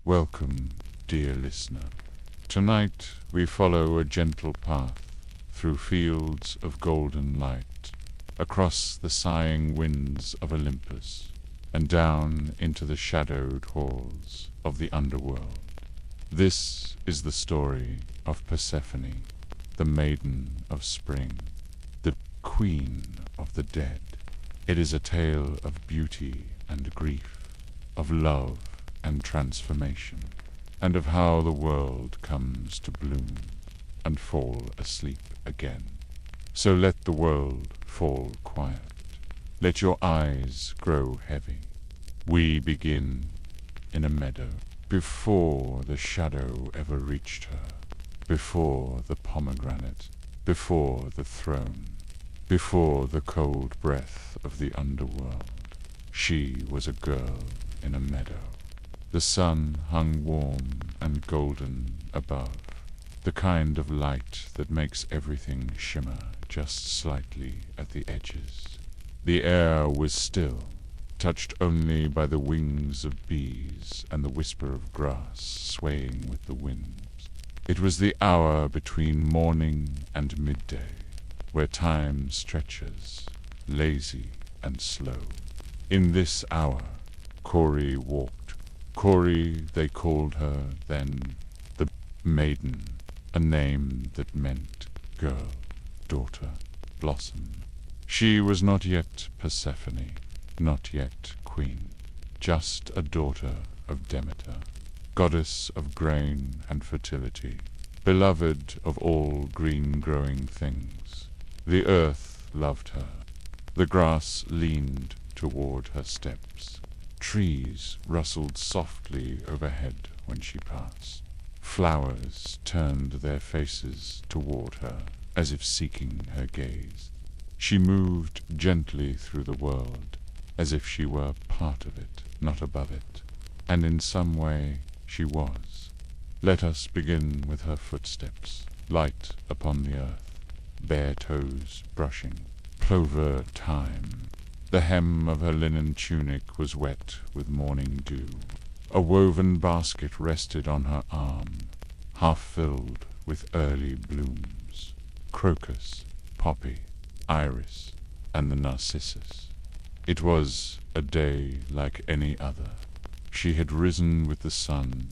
Welcome, dear listener. Tonight we follow a gentle path through fields of golden light, across the sighing winds of Olympus, and down into the shadowed halls of the underworld. This is the story of Persephone, the maiden of spring, the queen of the dead. It is a tale of beauty and grief, of love and transformation, and of how the world comes to bloom and fall asleep again. So let the world fall quiet. Let your eyes grow heavy. We begin in a meadow, before the shadow ever reached her, before the pomegranate, before the throne, before the cold breath of the underworld. She was a girl in a meadow. The sun hung warm and golden above, the kind of light that makes everything shimmer just slightly at the edges. The air was still, touched only by the wings of bees and the whisper of grass swaying with the winds. It was the hour between morning and midday, where time stretches, lazy and slow. In this hour, Corey walked. Corey, they called her then, the maiden, a name that meant girl, daughter, blossom. She was not yet Persephone, not yet queen, just a daughter of Demeter, goddess of grain and fertility, beloved of all green-growing things. The earth loved her. The grass leaned toward her steps. Trees rustled softly overhead when she passed. Flowers turned their faces toward her, as if seeking her gaze. She moved gently through the world, as if she were part of it, not above it. And in some way she was. Let us begin with her footsteps, light upon the earth, bare toes brushing, plover time. The hem of her linen tunic was wet with morning dew. A woven basket rested on her arm, half filled with early blooms, crocus, poppy, iris, and the narcissus. It was a day like any other. She had risen with the sun,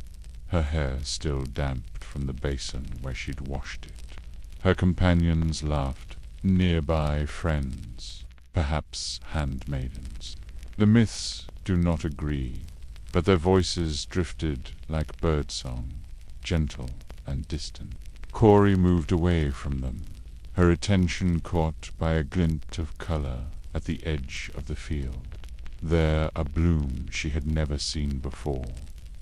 her hair still damp from the basin where she'd washed it. Her companions laughed, nearby friends, perhaps handmaidens. The myths do not agree, but their voices drifted like birdsong, gentle and distant. Corey moved away from them, her attention caught by a glint of color at the edge of the field. There a bloom she had never seen before,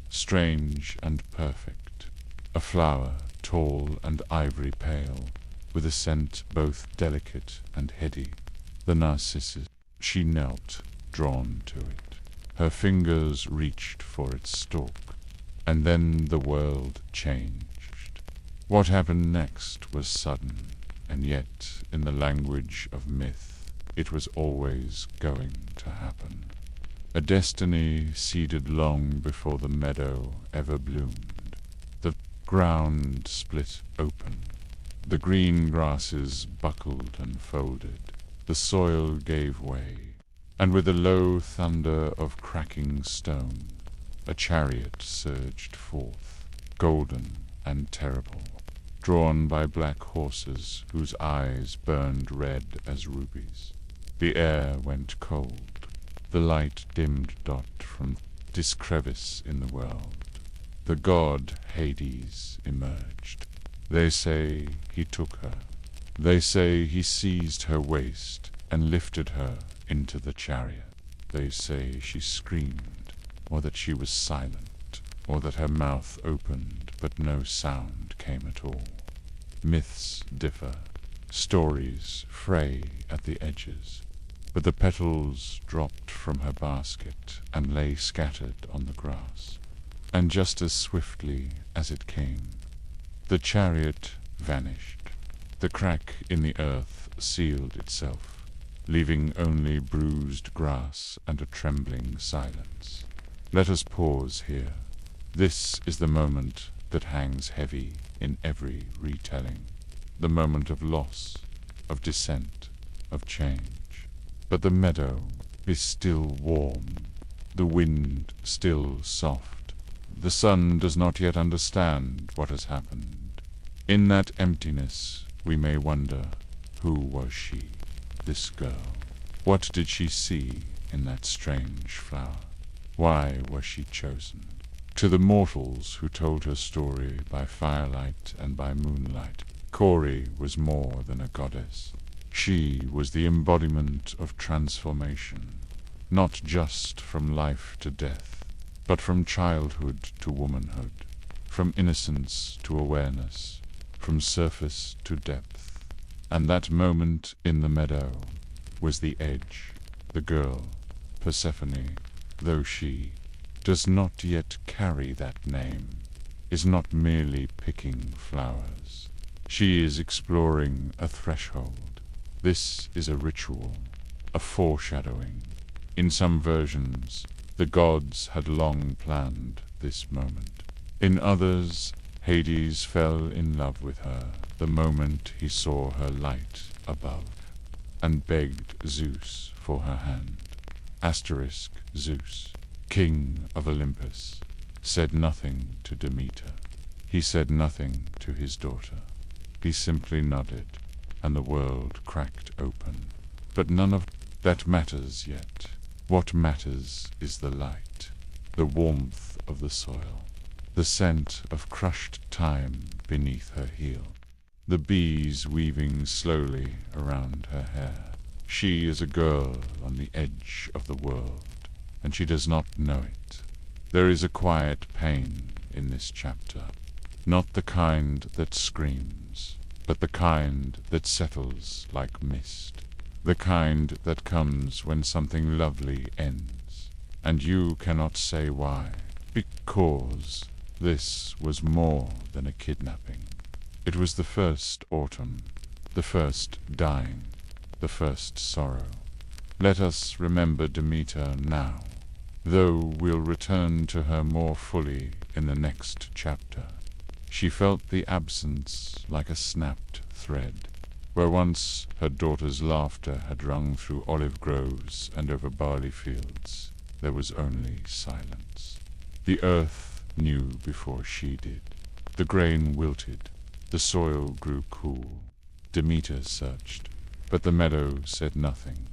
strange and perfect, a flower tall and ivory pale, with a scent both delicate and heady. The narcissus. She knelt, drawn to it. Her fingers reached for its stalk, and then the world changed. What happened next was sudden, and yet, in the language of myth, it was always going to happen. A destiny seeded long before the meadow ever bloomed. The ground split open. The green grasses buckled and folded. The soil gave way, and with a low thunder of cracking stone, a chariot surged forth, golden and terrible, drawn by black horses whose eyes burned red as rubies. The air went cold. The light dimmed dot from this crevice in the world. The god Hades emerged. They say he took her. They say he seized her waist and lifted her into the chariot. They say she screamed, or that she was silent, or that her mouth opened but no sound came at all. Myths differ. Stories fray at the edges. But the petals dropped from her basket and lay scattered on the grass. And just as swiftly as it came, the chariot vanished. The crack in the earth sealed itself, leaving only bruised grass and a trembling silence. Let us pause here. This is the moment that hangs heavy in every retelling, the moment of loss, of descent, of change. But the meadow is still warm, the wind still soft. The sun does not yet understand what has happened. In that emptiness we may wonder, who was she, this girl? What did she see in that strange flower? Why was she chosen? To the mortals who told her story by firelight and by moonlight, Kori was more than a goddess. She was the embodiment of transformation, not just from life to death, but from childhood to womanhood, from innocence to awareness, from surface to depth. And that moment in the meadow was the edge. The girl, Persephone, though she does not yet carry that name, is not merely picking flowers. She is exploring a threshold. This is a ritual, a foreshadowing. In some versions, the gods had long planned this moment. In others, Hades fell in love with her the moment he saw her light above, and begged Zeus for her hand. Zeus, king of Olympus, said nothing to Demeter. He said nothing to his daughter. He simply nodded, and the world cracked open. But none of that matters yet. What matters is the light, the warmth of the soil, the scent of crushed time beneath her heel, the bees weaving slowly around her hair. She is a girl on the edge of the world, and she does not know it. There is a quiet pain in this chapter, not the kind that screams, but the kind that settles like mist, the kind that comes when something lovely ends, and you cannot say why, because this was more than a kidnapping. It was the first autumn, the first dying, the first sorrow. Let us remember Demeter now, though we'll return to her more fully in the next chapter. She felt the absence like a snapped thread. Where once her daughter's laughter had rung through olive groves and over barley fields, there was only silence. The earth knew before she did. The grain wilted, the soil grew cool. Demeter searched, but the meadow said nothing.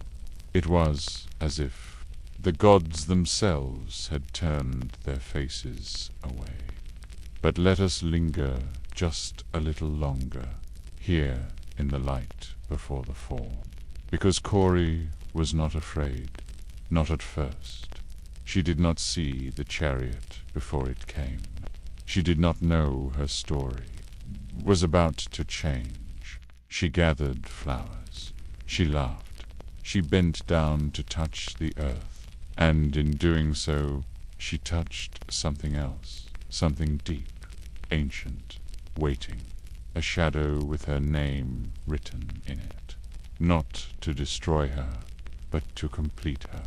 It was as if the gods themselves had turned their faces away. But let us linger just a little longer, here in the light before the fall. Because Kori was not afraid, not at first. She did not see the chariot before it came. She did not know her story was about to change. She gathered flowers. She laughed. She bent down to touch the earth. And in doing so, she touched something else, something deep, ancient, waiting, a shadow with her name written in it, not to destroy her, but to complete her.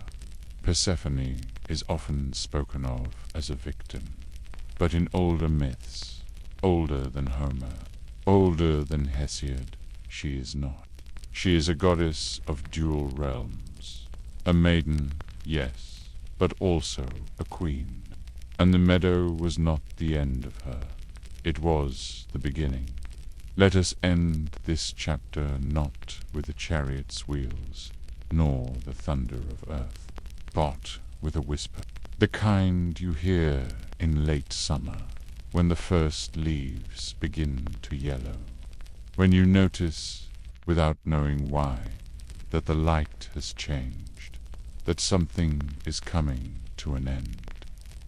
Persephone is often spoken of as a victim, but in older myths, older than Homer, older than Hesiod, she is not. She is a goddess of dual realms, a maiden, yes, but also a queen. And the meadow was not the end of her. It was the beginning. Let us end this chapter not with the chariot's wheels, nor the thunder of earth, but with a whisper, the kind you hear in late summer, when the first leaves begin to yellow, when you notice, without knowing why, that the light has changed, that something is coming to an end.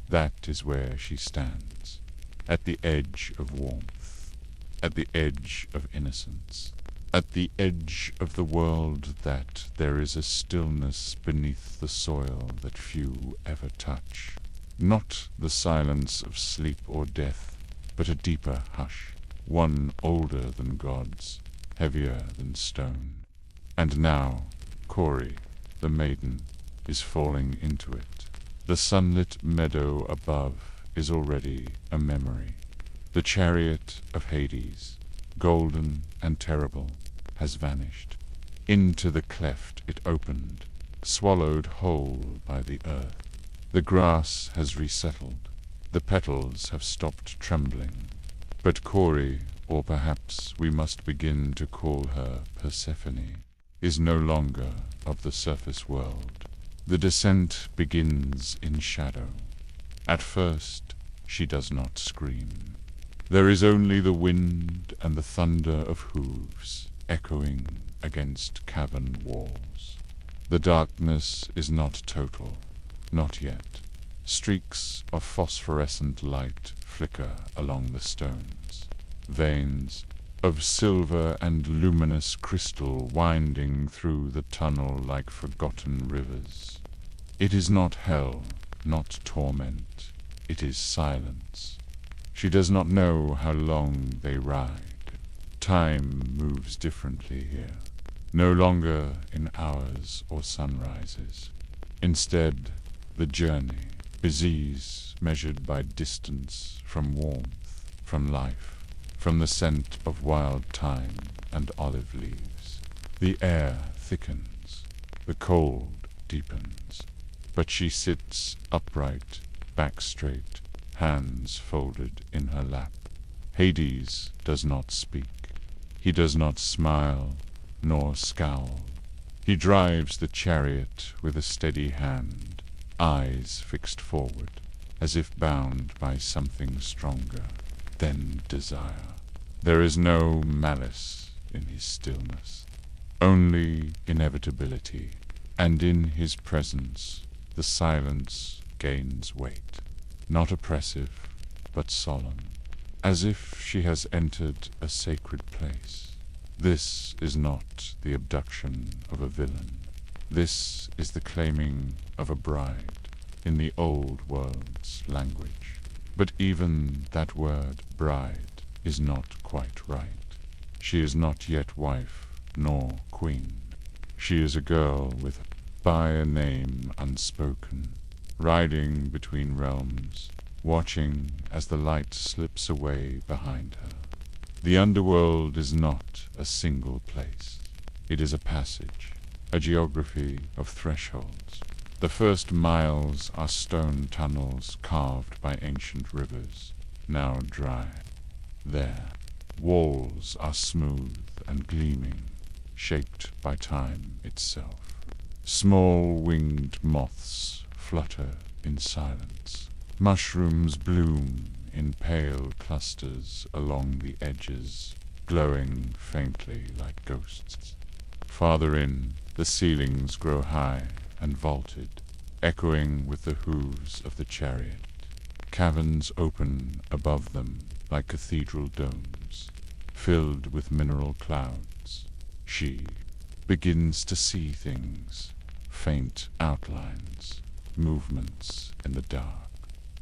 That is where she stands, at the edge of warmth, at the edge of innocence, at the edge of the world that there is a stillness beneath the soil that few ever touch. Not the silence of sleep or death, but a deeper hush, one older than gods, heavier than stone. And now, Kori, the maiden, is falling into it. The sunlit meadow above is already a memory. The chariot of Hades, golden and terrible, has vanished. Into the cleft it opened, swallowed whole by the earth. The grass has resettled. The petals have stopped trembling. But Cori, or perhaps we must begin to call her Persephone, is no longer of the surface world. The descent begins in shadow. At first, she does not scream. There is only the wind and the thunder of hooves echoing against cavern walls. The darkness is not total, not yet. Streaks of phosphorescent light flicker along the stones. Veins of silver and luminous crystal winding through the tunnel like forgotten rivers. It is not hell, not torment. It is silence. She does not know how long they ride. Time moves differently here, no longer in hours or sunrises. Instead, the journey, disease measured by distance from warmth, from life, from the scent of wild thyme and olive leaves. The air thickens, the cold deepens, but she sits upright, back straight, hands folded in her lap. Hades does not speak. He does not smile, nor scowl. He drives the chariot with a steady hand, eyes fixed forward, as if bound by something stronger than desire. There is no malice in his stillness, only inevitability, and in his presence the silence gains weight, not oppressive, but solemn, as if she has entered a sacred place. This is not the abduction of a villain. This is the claiming of a bride in the old world's language. But even that word, bride, is not quite right. She is not yet wife nor queen. She is a girl by a name unspoken, riding between realms, watching as the light slips away behind her. The underworld is not a single place. It is a passage, a geography of thresholds. The first miles are stone tunnels carved by ancient rivers, now dry. There, walls are smooth and gleaming, shaped by time itself. Small winged moths flutter in silence. Mushrooms bloom in pale clusters along the edges, glowing faintly like ghosts. Farther in, the ceilings grow high and vaulted, echoing with the hooves of the chariot. Caverns open above them like cathedral domes, filled with mineral clouds. She begins to see things, faint outlines, movements in the dark.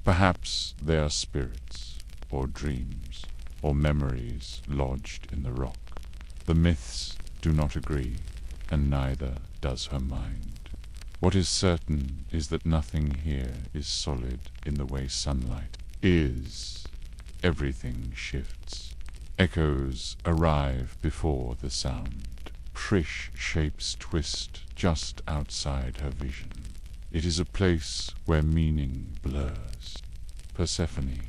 Perhaps they are spirits, or dreams, or memories lodged in the rock. The myths do not agree, and neither does her mind. What is certain is that nothing here is solid in the way sunlight is. Everything shifts. Echoes arrive before the sound. Frisch shapes twist just outside her vision. It is a place where meaning blurs. Persephone,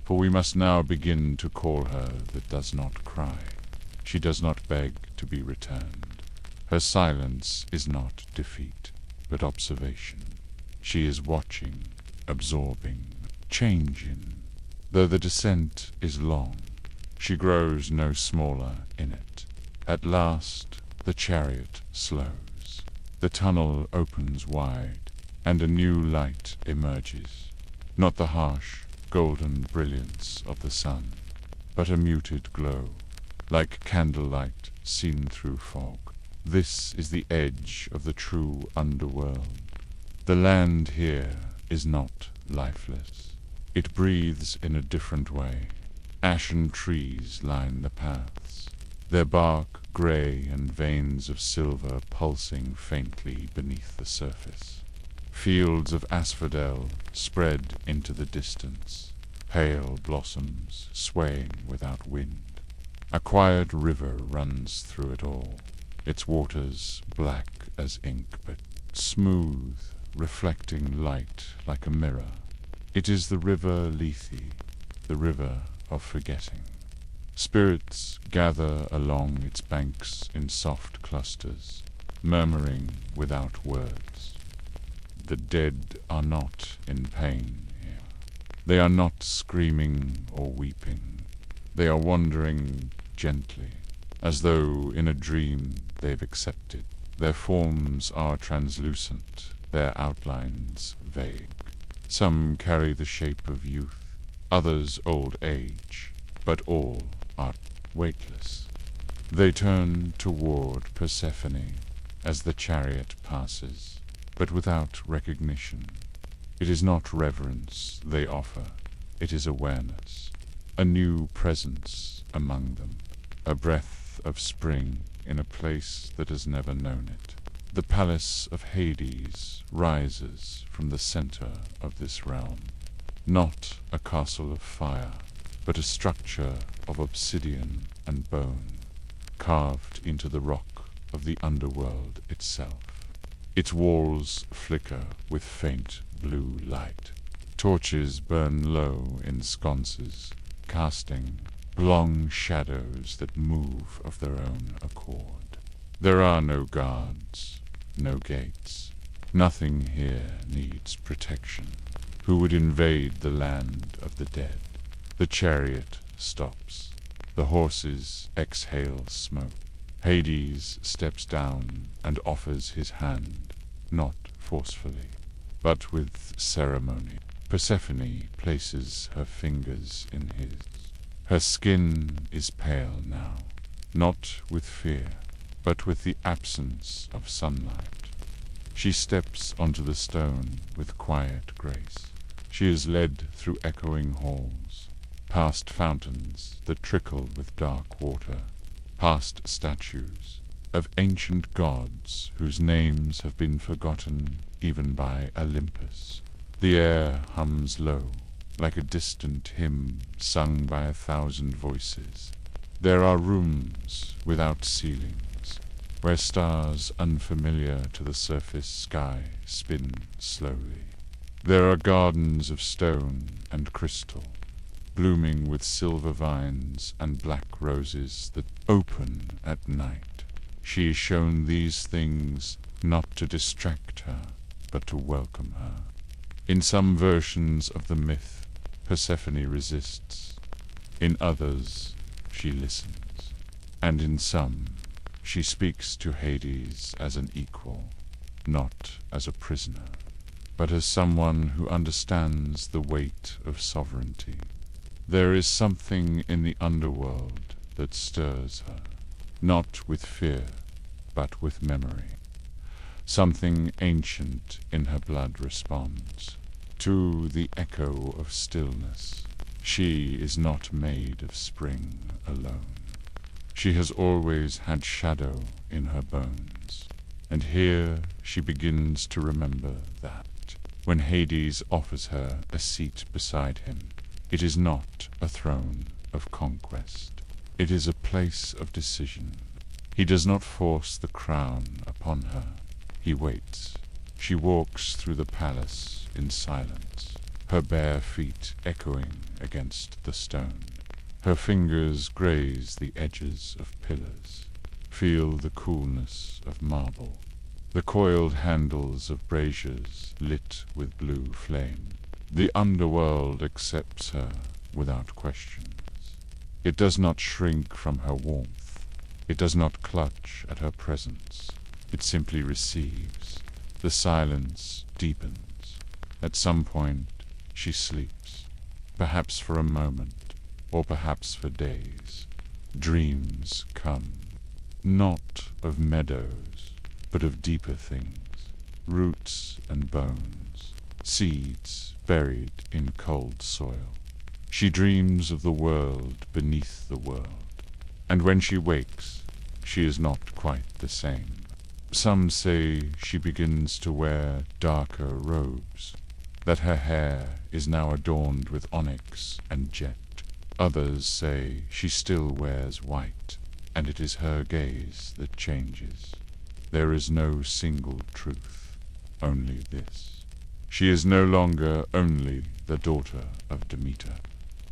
for we must now begin to call her that does not cry. She does not beg to be returned. Her silence is not defeat, but observation. She is watching, absorbing, changing. Though the descent is long, she grows no smaller in it. At last, the chariot slows. The tunnel opens wide, and a new light emerges. Not the harsh, golden brilliance of the sun, but a muted glow, like candlelight seen through fog. This is the edge of the true underworld. The land here is not lifeless. It breathes in a different way. Ashen trees line the paths, their bark gray and veins of silver pulsing faintly beneath the surface. Fields of asphodel spread into the distance, pale blossoms swaying without wind. A quiet river runs through it all, its waters black as ink but smooth, reflecting light like a mirror. It is the river Lethe, the river of forgetting. Spirits gather along its banks in soft clusters, murmuring without words. The dead are not in pain here. They are not screaming or weeping. They are wandering gently, as though in a dream they've accepted. Their forms are translucent, their outlines vague. Some carry the shape of youth, others old age, but all are weightless. They turn toward Persephone as the chariot passes, but without recognition. It is not reverence they offer, it is awareness, a new presence among them, a breath of spring in a place that has never known it. The palace of Hades rises from the center of this realm, not a castle of fire, but a structure of obsidian and bone, carved into the rock of the underworld itself. Its walls flicker with faint blue light. Torches burn low in sconces, casting long shadows that move of their own accord. There are no guards, no gates. Nothing here needs protection. Who would invade the land of the dead? The chariot stops. The horses exhale smoke. Hades steps down and offers his hand, not forcefully, but with ceremony. Persephone places her fingers in his. Her skin is pale now, not with fear, but with the absence of sunlight. She steps onto the stone with quiet grace. She is led through echoing halls, past fountains that trickle with dark water, past statues of ancient gods whose names have been forgotten even by Olympus. The air hums low, like a distant hymn sung by 1,000 voices. There are rooms without ceilings, where stars unfamiliar to the surface sky spin slowly. There are gardens of stone and crystal, blooming with silver vines and black roses that open at night. She is shown these things not to distract her, but to welcome her. In some versions of the myth, Persephone resists. In others, she listens. And in some, she speaks to Hades as an equal, not as a prisoner, but as someone who understands the weight of sovereignty. There is something in the underworld that stirs her, not with fear, but with memory. Something ancient in her blood responds to the echo of stillness. She is not made of spring alone. She has always had shadow in her bones, and here she begins to remember that. When Hades offers her a seat beside him, it is not a throne of conquest. It is a place of decision. He does not force the crown upon her. He waits. She walks through the palace in silence, her bare feet echoing against the stone. Her fingers graze the edges of pillars, feel the coolness of marble, the coiled handles of braziers lit with blue flame. The underworld accepts her without questions. It does not shrink from her warmth. It does not clutch at her presence. It simply receives. The silence deepens. At some point, she sleeps, perhaps for a moment, or perhaps for days. Dreams come, not of meadows, but of deeper things, roots and bones, seeds buried in cold soil. She dreams of the world beneath the world, and when she wakes, she is not quite the same. Some say she begins to wear darker robes, that her hair is now adorned with onyx and jet. Others say she still wears white, and it is her gaze that changes. There is no single truth, only this. She is no longer only the daughter of Demeter.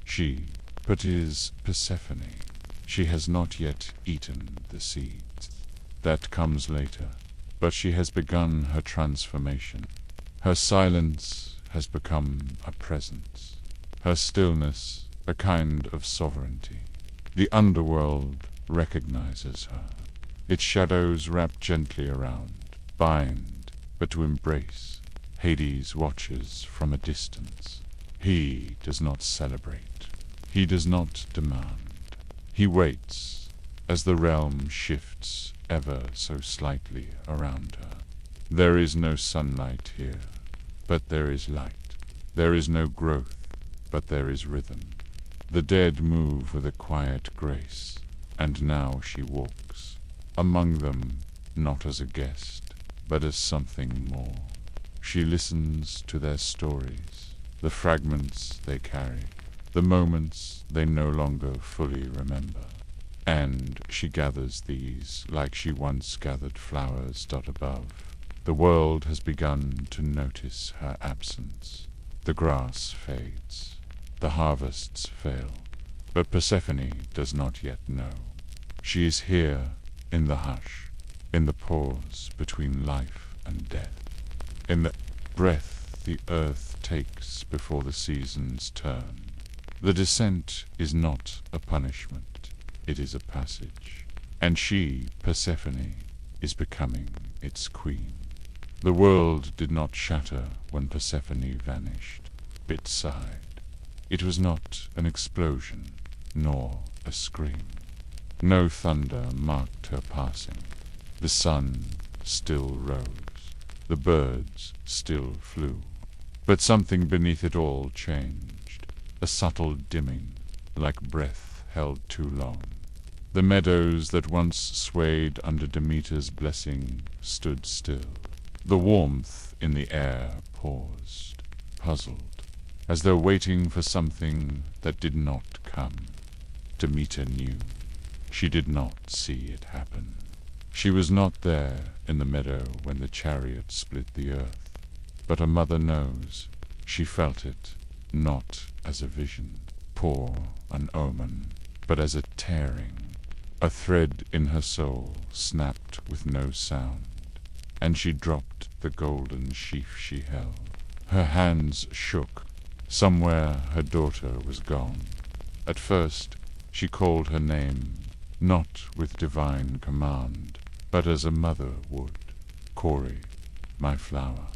She, but is Persephone. She has not yet eaten the seeds. That comes later, but she has begun her transformation. Her silence has become a presence, her stillness a kind of sovereignty. The underworld recognizes her. Its shadows wrap gently around, bind, but to embrace. Hades watches from a distance. He does not celebrate. He does not demand. He waits as the realm shifts ever so slightly around her. There is no sunlight here, but there is light. There is no growth, but there is rhythm. The dead move with a quiet grace, and now she walks among them, not as a guest, but as something more. She listens to their stories, the fragments they carry, the moments they no longer fully remember. And she gathers these like she once gathered flowers dot above. The world has begun to notice her absence. The grass fades. The harvests fail. But Persephone does not yet know. She is here in the hush, in the pause between life and death, in the breath the earth takes before the seasons turn. The descent is not a punishment, it is a passage, and she, Persephone, is becoming its queen. The world did not shatter when Persephone vanished. It sighed. It was not an explosion, nor a scream. No thunder marked her passing. The sun still rose. The birds still flew. But something beneath it all changed. A subtle dimming, like breath held too long. The meadows that once swayed under Demeter's blessing stood still. The warmth in the air paused, puzzled, as though waiting for something that did not come. Demeter knew. She did not see it happen. She was not there in the meadow when the chariot split the earth, but a mother knows. She felt it, not as a vision, poor an omen, but as a tearing. A thread in her soul snapped with no sound, and she dropped the golden sheaf she held. Her hands shook. Somewhere her daughter was gone. At first she called her name, not with divine command, but as a mother would. Cori, my flower,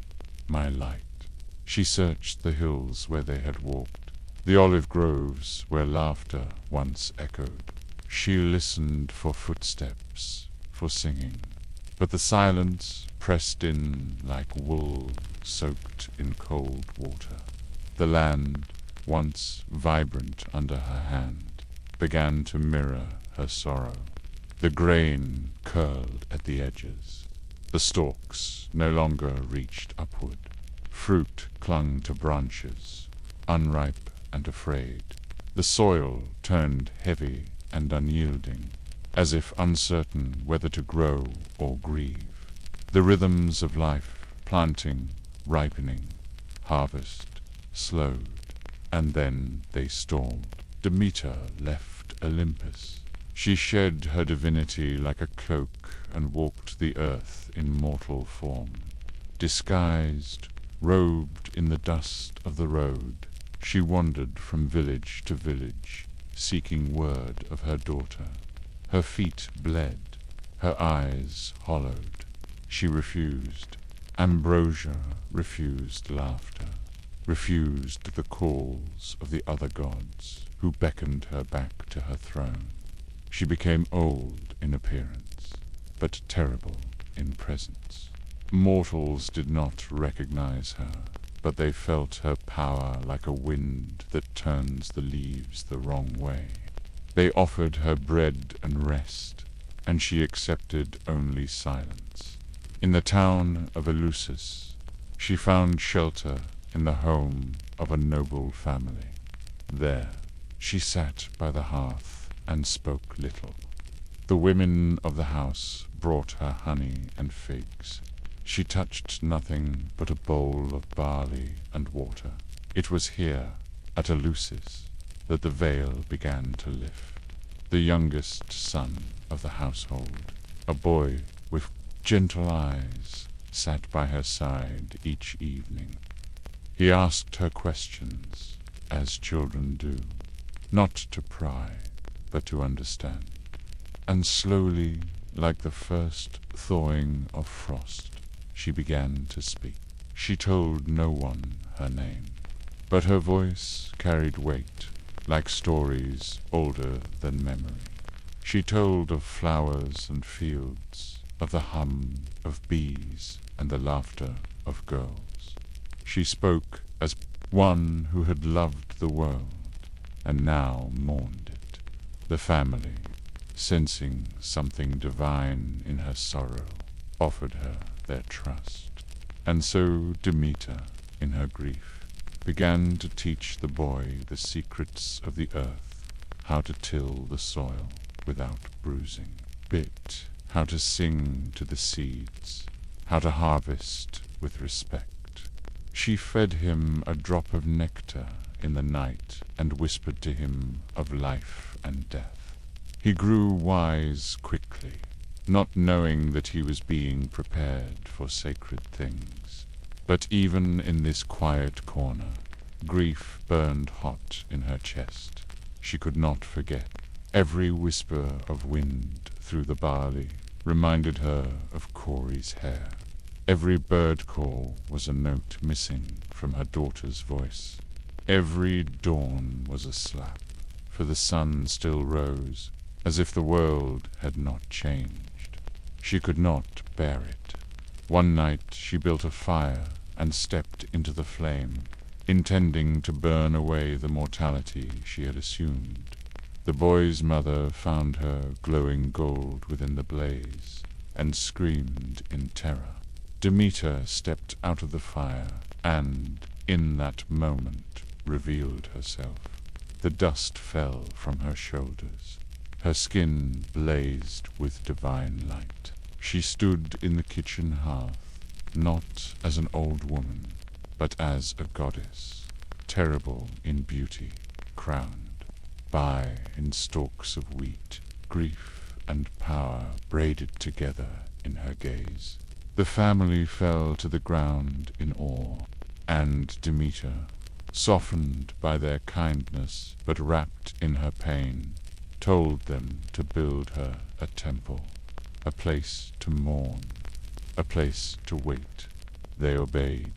my light. She searched the hills where they had walked, the olive groves where laughter once echoed. She listened for footsteps, for singing, but the silence pressed in like wool soaked in cold water. The land, once vibrant under her hand, began to mirror her sorrow. The grain curled at the edges. The stalks no longer reached upward. Fruit clung to branches, unripe and afraid. The soil turned heavy and unyielding, as if uncertain whether to grow or grieve. The rhythms of life, planting, ripening, harvest, slowed, and then they stalled. Demeter left Olympus. She shed her divinity like a cloak and walked the earth in mortal form. Disguised, robed in the dust of the road, she wandered from village to village, seeking word of her daughter. Her feet bled, her eyes hollowed. She refused. Ambrosia refused laughter, refused the calls of the other gods who beckoned her back to her throne. She became old in appearance, but terrible in presence. Mortals did not recognize her, but they felt her power like a wind that turns the leaves the wrong way. They offered her bread and rest, and she accepted only silence. In the town of Eleusis, she found shelter in the home of a noble family. There, she sat by the hearth and spoke little. The women of the house brought her honey and figs. She touched nothing but a bowl of barley and water. It was here, at Eleusis, that the veil began to lift. The youngest son of the household, a boy with gentle eyes, sat by her side each evening. He asked her questions, as children do, not to pry, but to understand. And slowly, like the first thawing of frost, she began to speak. She told no one her name, but her voice carried weight, like stories older than memory. She told of flowers and fields, of the hum of bees and the laughter of girls. She spoke as one who had loved the world and now mourned it. The family, sensing something divine in her sorrow, offered her their trust. And so Demeter, in her grief, began to teach the boy the secrets of the earth, how to till the soil without bruising, how to sing to the seeds, how to harvest with respect. She fed him a drop of nectar in the night and whispered to him of life and death. He grew wise quickly, not knowing that he was being prepared for sacred things. But even in this quiet corner, grief burned hot in her chest. She could not forget. Every whisper of wind through the barley reminded her of Corey's hair. Every bird call was a note missing from her daughter's voice. Every dawn was a slap, for the sun still rose, as if the world had not changed. She could not bear it. One night she built a fire and stepped into the flame, intending to burn away the mortality she had assumed. The boy's mother found her glowing gold within the blaze and screamed in terror. Demeter stepped out of the fire and, in that moment, revealed herself. The dust fell from her shoulders. Her skin blazed with divine light. She stood in the kitchen hearth, not as an old woman, but as a goddess, terrible in beauty, crowned in stalks of wheat, grief and power braided together in her gaze. The family fell to the ground in awe, and Demeter, softened by their kindness but wrapped in her pain, told them to build her a temple, a place to mourn, a place to wait. They obeyed.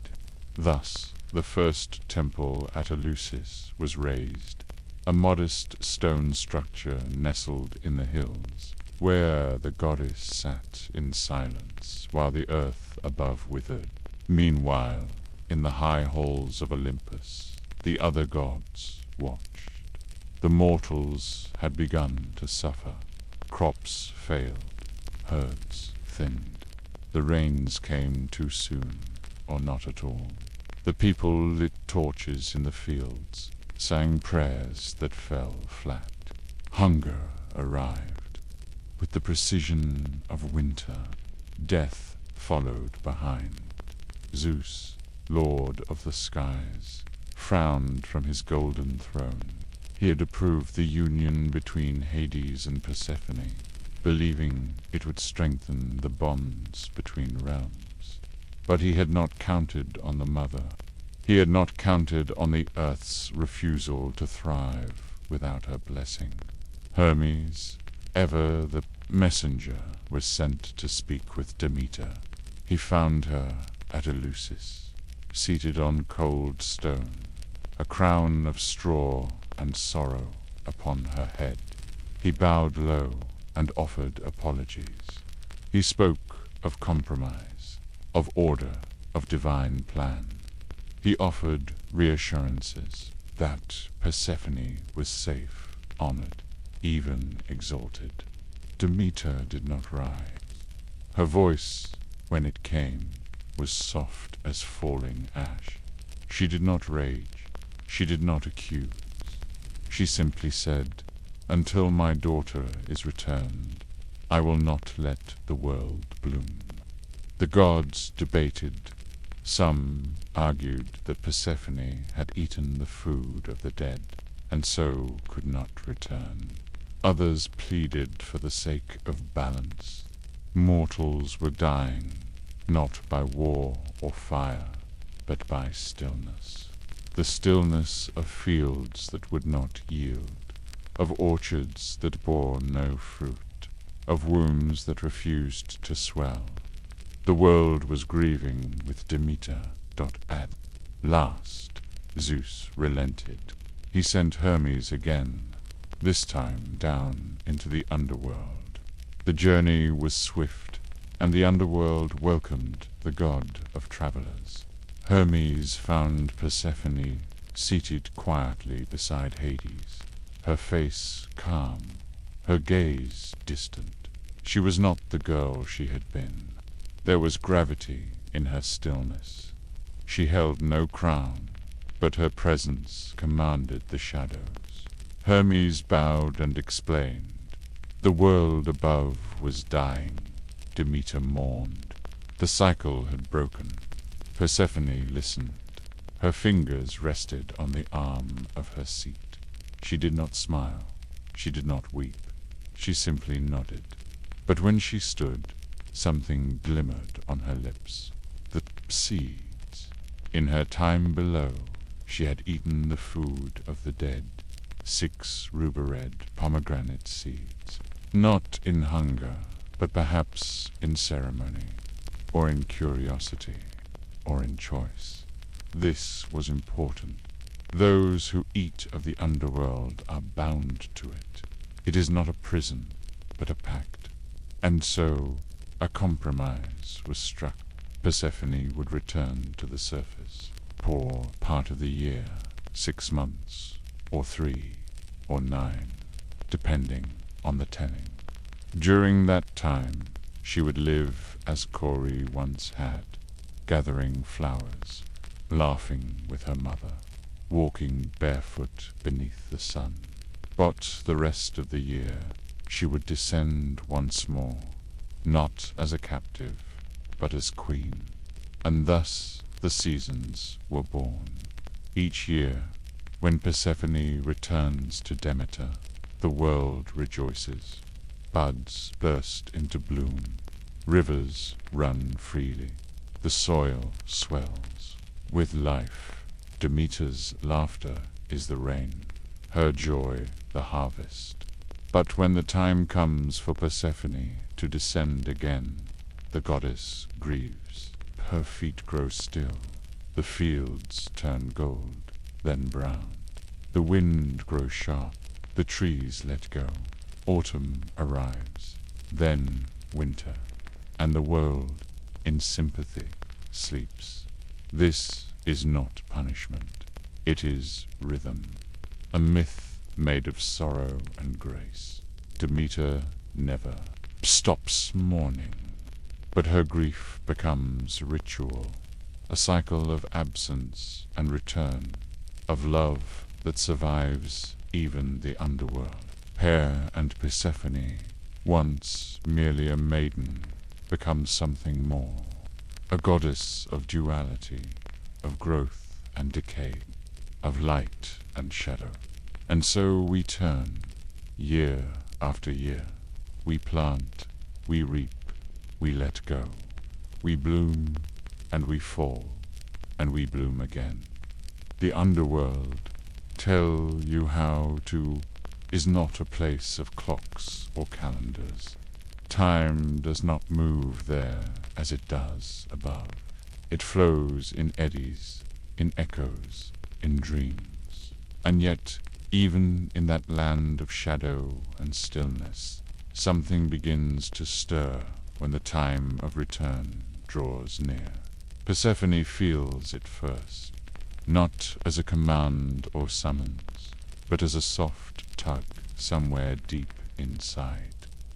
Thus the first temple at Eleusis was raised, a modest stone structure nestled in the hills, where the goddess sat in silence while the earth above withered. Meanwhile, in the high halls of Olympus, the other gods watched. The mortals had begun to suffer. Crops failed, herds thinned. The rains came too soon, or not at all. The people lit torches in the fields, sang prayers that fell flat. Hunger arrived. With the precision of winter, death followed behind. Zeus, lord of the skies, frowned from his golden throne. He had approved the union between Hades and Persephone, believing it would strengthen the bonds between realms. But he had not counted on the mother. He had not counted on the earth's refusal to thrive without her blessing. Hermes, ever the messenger, was sent to speak with Demeter. He found her at Eleusis, seated on cold stone, a crown of straw and sorrow upon her head. He bowed low and offered apologies. He spoke of compromise, of order, of divine plan. He offered reassurances that Persephone was safe, honored, even exalted. Demeter did not rise. Her voice when it came, was soft as falling ash. She did not rage, she did not accuse. She simply said, "Until my daughter is returned, I will not let the world bloom." The gods debated. Some argued that Persephone had eaten the food of the dead, and so could not return. Others pleaded for the sake of balance. Mortals were dying, not by war or fire, but by stillness. The stillness of fields that would not yield, of orchards that bore no fruit, of wombs that refused to swell. The world was grieving with Demeter. At last, Zeus relented. He sent Hermes again, this time down into the underworld. The journey was swift, and the underworld welcomed the god of travelers. Hermes found Persephone seated quietly beside Hades, her face calm, her gaze distant. She was not the girl she had been. There was gravity in her stillness. She held no crown, but her presence commanded the shadows. Hermes bowed and explained. The world above was dying. Demeter mourned. The cycle had broken. Persephone listened. Her fingers rested on the arm of her seat. She did not smile. She did not weep. She simply nodded. But when she stood, something glimmered on her lips. The seeds. In her time below, she had eaten the food of the dead, 6 ruby-red pomegranate seeds. Not in hunger, but perhaps in ceremony, or in curiosity, or in choice. This was important. Those who eat of the underworld are bound to it. It is not a prison, but a pact. And so, a compromise was struck. Persephone would return to the surface for part of the year, 6 months, or 3, or 9, depending on the telling. During that time, she would live as Corey once had, gathering flowers, laughing with her mother, walking barefoot beneath the sun. But the rest of the year, she would descend once more, not as a captive, but as queen. And thus the seasons were born. Each year, when Persephone returns to Demeter, the world rejoices. Buds burst into bloom. Rivers run freely. The soil swells. With life, Demeter's laughter is the rain, her joy the harvest. But when the time comes for Persephone to descend again, the goddess grieves. Her feet grow still. The fields turn gold, then brown. The wind grows sharp. The trees let go. Autumn arrives. Then winter. And the world, in sympathy, sleeps. This is not punishment. It is rhythm. A myth made of sorrow and grace. Demeter never stops mourning, but her grief becomes ritual, a cycle of absence and return, of love that survives even the underworld. Hera and Persephone, once merely a maiden, becomes something more, a goddess of duality, of growth and decay, of light and shadow. And so we turn, year after year. We plant, we reap, we let go. We bloom, and we fall, and we bloom again. The underworld, tell you how to, is not a place of clocks or calendars. Time does not move there as it does above. It flows in eddies, in echoes, in dreams. And yet, even in that land of shadow and stillness, something begins to stir when the time of return draws near. Persephone feels it first, not as a command or summons, but as a soft tug somewhere deep inside,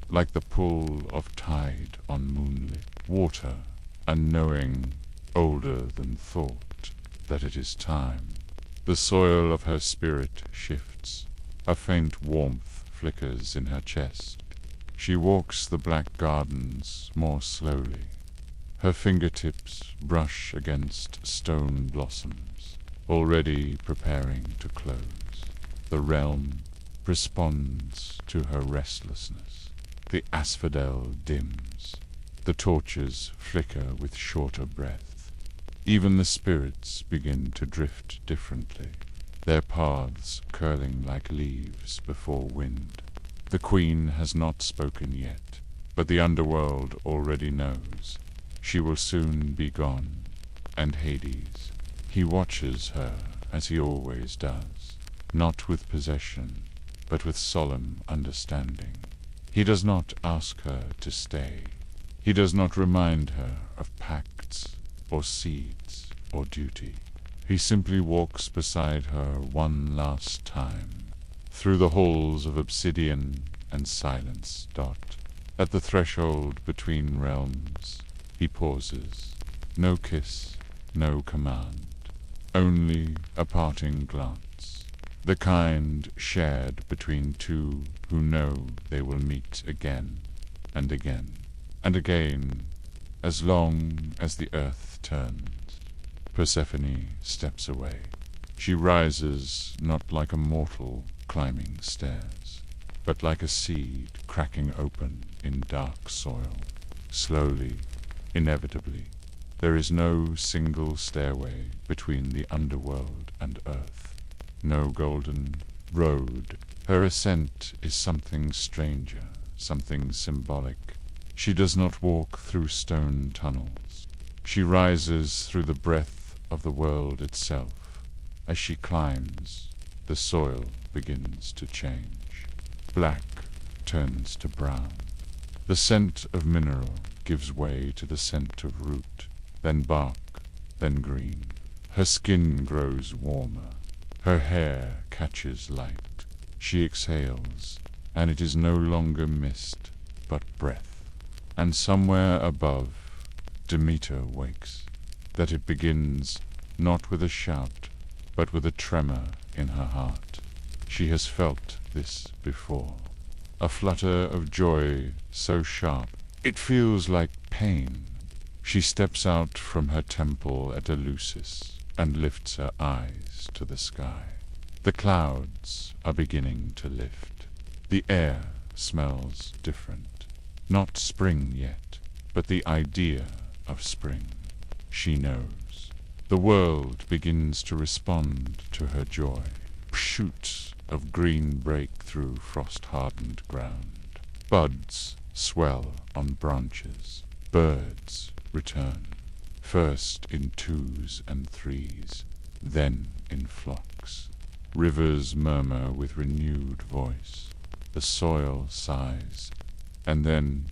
like the pull of tide on moonlit water and knowing, older than thought, that it is time. The soil of her spirit shifts. A faint warmth flickers in her chest. She walks the black gardens more slowly. Her fingertips brush against stone blossoms, already preparing to close. The realm responds to her restlessness. The asphodel dims. The torches flicker with shorter breath. Even the spirits begin to drift differently, their paths curling like leaves before wind. The queen has not spoken yet, but the underworld already knows. She will soon be gone, and Hades, he watches her as he always does, not with possession, but with solemn understanding. He does not ask her to stay. He does not remind her of pacts or seeds or duty. He simply walks beside her one last time, through the halls of obsidian and silence. At the threshold between realms, he pauses. No kiss, no command, only a parting glance, the kind shared between two who know they will meet again and again and again, as long as the earth turns. Persephone steps away. She rises not like a mortal climbing stairs, but like a seed cracking open in dark soil. Slowly, inevitably, there is no single stairway between the underworld and earth, no golden road. Her ascent is something stranger, something symbolic. She does not walk through stone tunnels. She rises through the breath of the world itself. As she climbs, the soil begins to change. Black turns to brown. The scent of mineral gives way to the scent of root, then bark, then green. Her skin grows warmer. Her hair catches light. She exhales, and it is no longer mist, but breath. And somewhere above, Demeter wakes, that it begins not with a shout, but with a tremor in her heart. She has felt this before. A flutter of joy so sharp, it feels like pain. She steps out from her temple at Eleusis and lifts her eyes to the sky. The clouds are beginning to lift. The air smells different. Not spring yet, but the idea of spring. She knows. The world begins to respond to her joy. Shoots of green break through frost-hardened ground. Buds swell on branches. Birds return, first in twos and threes, then in flocks. Rivers murmur with renewed voice. The soil sighs, and then,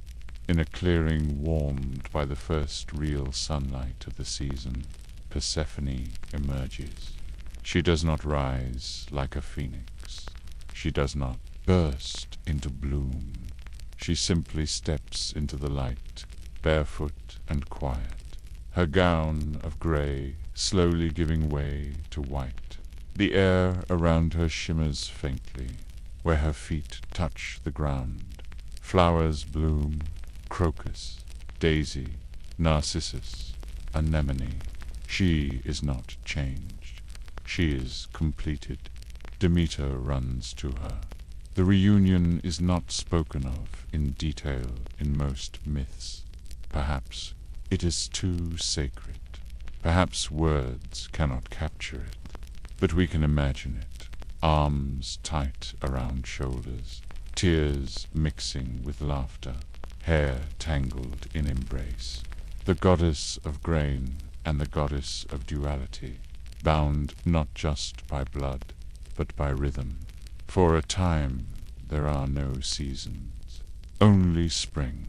in a clearing warmed by the first real sunlight of the season, Persephone emerges. She does not rise like a phoenix. She does not burst into bloom. She simply steps into the light, barefoot and quiet, her gown of grey slowly giving way to white. The air around her shimmers faintly, where her feet touch the ground. Flowers bloom, crocus, daisy, narcissus, anemone. She is not changed. She is completed. Demeter runs to her. The reunion is not spoken of in detail in most myths. Perhaps it is too sacred. Perhaps words cannot capture it. But we can imagine it. Arms tight around shoulders, tears mixing with laughter, hair tangled in embrace. The goddess of grain and the goddess of duality, bound not just by blood, but by rhythm. For a time there are no seasons, only spring.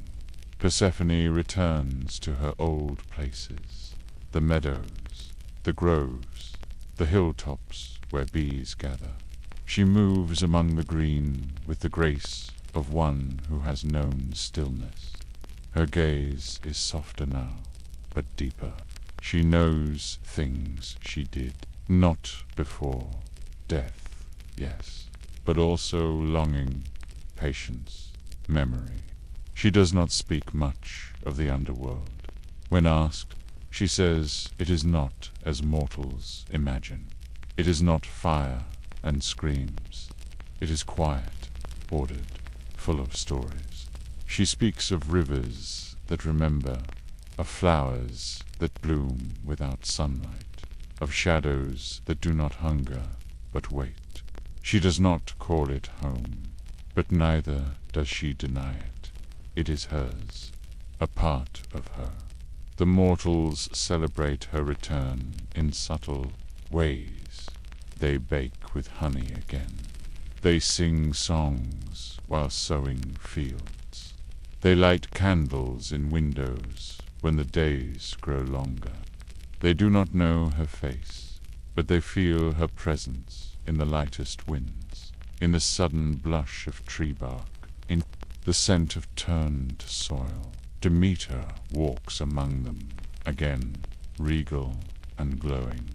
Persephone returns to her old places, the meadows, the groves, the hilltops where bees gather. She moves among the green with the grace of one who has known stillness. Her gaze is softer now, but deeper. She knows things she did not before. Death, yes, but also longing, patience, memory. She does not speak much of the underworld. When asked, she says it is not as mortals imagine. It is not fire and screams. It is quiet, ordered, full of stories. She speaks of rivers that remember, of flowers that bloom without sunlight, of shadows that do not hunger but wait. She does not call it home, but neither does she deny it. It is hers, a part of her. The mortals celebrate her return in subtle ways. They bake with honey again. They sing songs while sowing fields. They light candles in windows when the days grow longer. They do not know her face, but they feel her presence in the lightest winds, in the sudden blush of tree bark, in the scent of turned soil. Demeter walks among them, again, regal and glowing.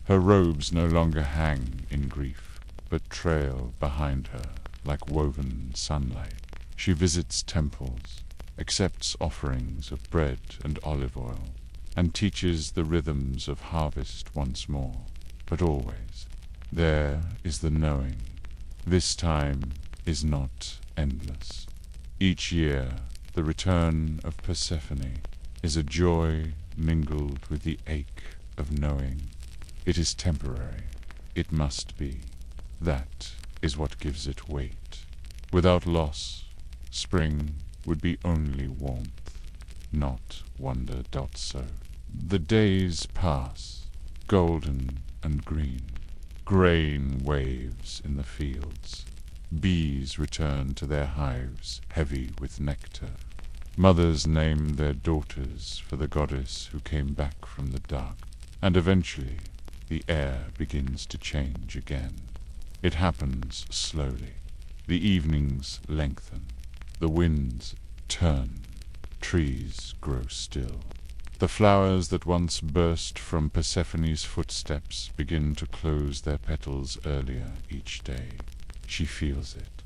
Her robes no longer hang in grief, but trail behind her like woven sunlight. She visits temples, accepts offerings of bread and olive oil, and teaches the rhythms of harvest once more. But always, there is the knowing. This time is not endless. Each year, the return of Persephone is a joy mingled with the ache of knowing. It is temporary. It must be. That is what gives it weight. Without loss, spring would be only warmth, not wonder. So the days pass, golden and green. Grain waves in the fields. Bees return to their hives, heavy with nectar. Mothers name their daughters for the goddess who came back from the dark. And eventually, the air begins to change again. It happens slowly. The evenings lengthen. The winds turn. Trees grow still. The flowers that once burst from Persephone's footsteps begin to close their petals earlier each day. She feels it,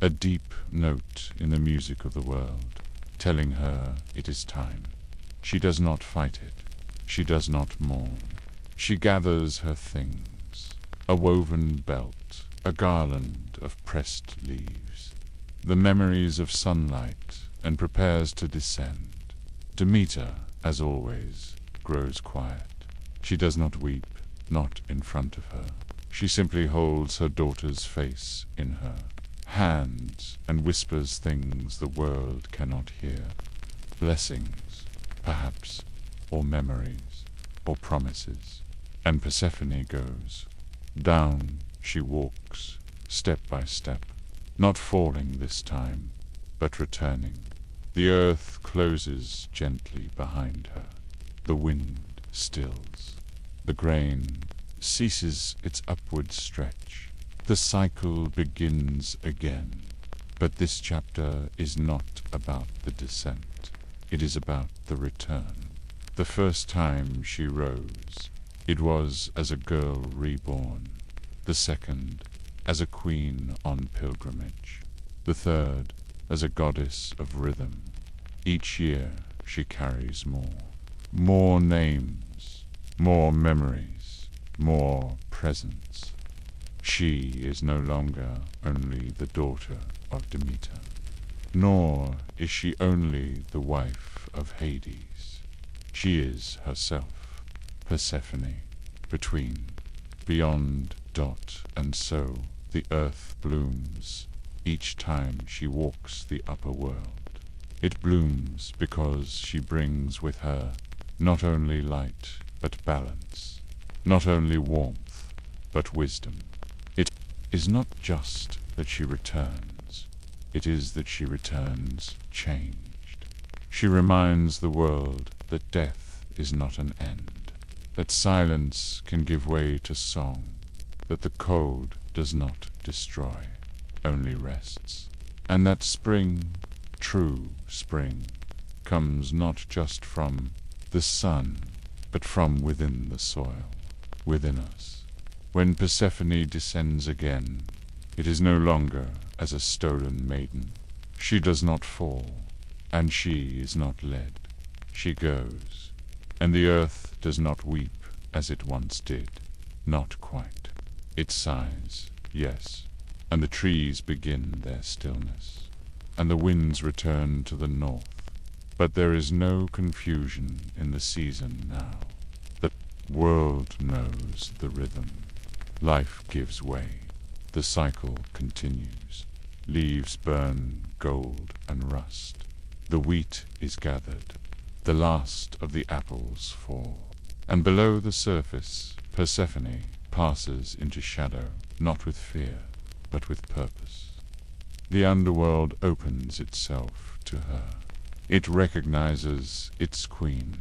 a deep note in the music of the world, telling her it is time. She does not fight it. She does not mourn. She gathers her things, a woven belt, a garland of pressed leaves, the memories of sunlight, and prepares to descend. Demeter, as always, grows quiet. She does not weep, not in front of her. She simply holds her daughter's face in her hands and whispers things the world cannot hear. Blessings, perhaps, or memories, or promises. And Persephone goes. Down she walks, step by step, not falling this time, but returning. The earth closes gently behind her. The wind stills. The grain ceases its upward stretch. The cycle begins again. But this chapter is not about the descent. It is about the return. The first time she rose, it was as a girl reborn. The second, as a queen on pilgrimage. The third, as a goddess of rhythm. Each year she carries more. More names, more memories, more presence. She is no longer only the daughter of Demeter, nor is she only the wife of Hades. She is herself, Persephone, between, beyond, and so the earth blooms each time she walks the upper world. It blooms because she brings with her not only light but balance, not only warmth but wisdom. It is not just that she returns, it is that she returns changed. She reminds the world that death is not an end, that silence can give way to song, that the cold does not destroy, only rests, and that spring, true spring, comes not just from the sun, but from within the soil, within us. When Persephone descends again, it is no longer as a stolen maiden. She does not fall, and she is not led. She goes, and the earth does not weep as it once did. Not quite. It sighs, yes, and the trees begin their stillness, and the winds return to the north. But there is no confusion in the season now. The world knows the rhythm. Life gives way. The cycle continues. Leaves burn gold and rust. The wheat is gathered. The last of the apples fall. And below the surface, Persephone passes into shadow, not with fear, but with purpose. The underworld opens itself to her. It recognizes its queen.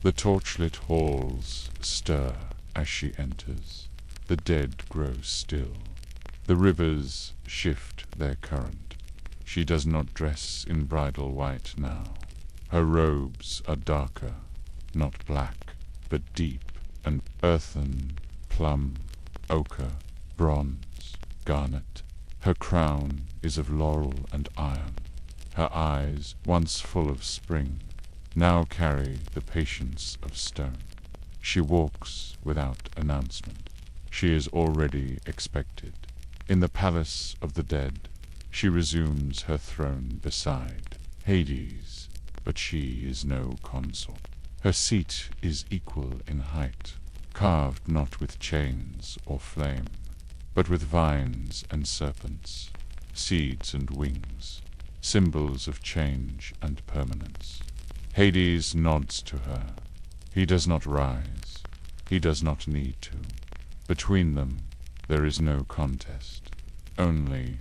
The torchlit halls stir as she enters. The dead grow still. The rivers shift their current. She does not dress in bridal white now. Her robes are darker, not black, but deep and earthen, plum, ochre, bronze, garnet. Her crown is of laurel and iron. Her eyes, once full of spring, now carry the patience of stone. She walks without announcement. She is already expected. In the palace of the dead, she resumes her throne beside Hades, but she is no consort. Her seat is equal in height, carved not with chains or flame, but with vines and serpents, seeds and wings, symbols of change and permanence. Hades nods to her. He does not rise. He does not need to. Between them, there is no contest. Only